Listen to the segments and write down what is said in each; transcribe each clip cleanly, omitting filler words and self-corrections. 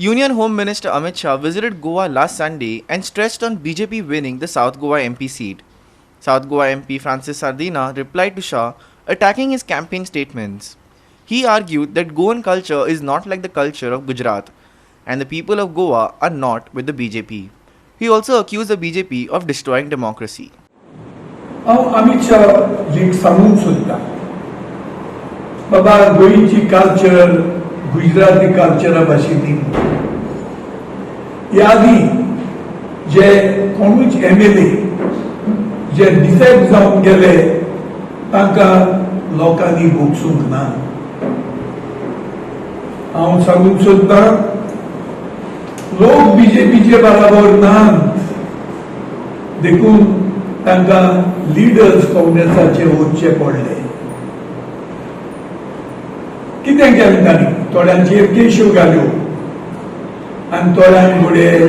Union Home Minister Amit Shah visited Goa last Sunday and stressed on BJP winning the South Goa MP seat. South Goa MP Francis Sardina replied to Shah, attacking his campaign statements. He argued that Goan culture is not like the culture of Gujarat, and the people of Goa are not with the BJP. He also accused the BJP of destroying democracy. Amit Shah एक सांगूंक सोदता बाबा गोयची culture Gujarati कल्चरा भाशेनी यादी जे कोणूच MLA जे decide जावन गेले तांकां लोकांनी भोगसूंक ना हांव सांगूंक सोदता लोक बीजेपीचे बराबर नात देखून तांकां लिडर्स काँग्रेसाचे वचचे पडले कितें केलें तांणी थोड्यांचेर केश्यो घाल्यो आनी थोड्यांक फुडें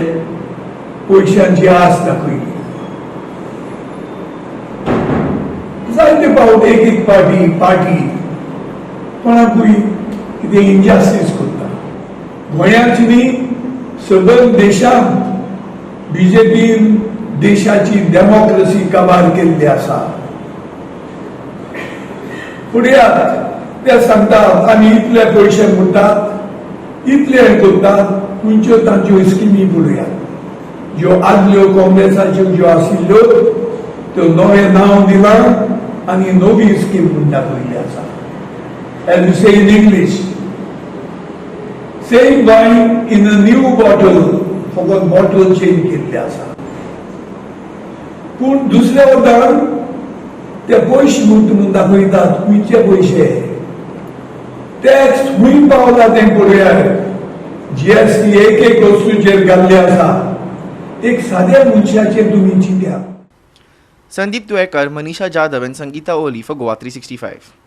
पयशांची आस दाखयली जायते फावट एक पार्टी कोणाकूय कितें इनजस्टीस करता गोंयाच न्ही सबंद देशांत बीजेपीन देशाची डेमोक्रेसी काबार केल्ली आसा फुड्यात ते सांगतात आमी इतले पयशे मोडटात इतले करतात खंयच्यो तांच्यो स्किमी पळयात ज्यो आदल्यो काँग्रेसाच्यो ज्यो आशिल्ल्यो त्यो नवें नांव दिलां आनी नवी स्कीम म्हूण दाखयल्ली आसा as you say in English same wine in a new bottle फकत बॉटल चेंज केल्ली आसा पूण दुसऱ्या वटान ते पयशे म्हणून दाखयतात खंयचे पयशे टॅक्स खंय पावला तें पळयात जीएसटी एक वस्तूचेर घाल्ले आसा एक साद्या मनशाचेर तुमी चिंत्यात. Sandeep Tuekar, Manisha Jadhav and Sangeeta Oli for Goa 365.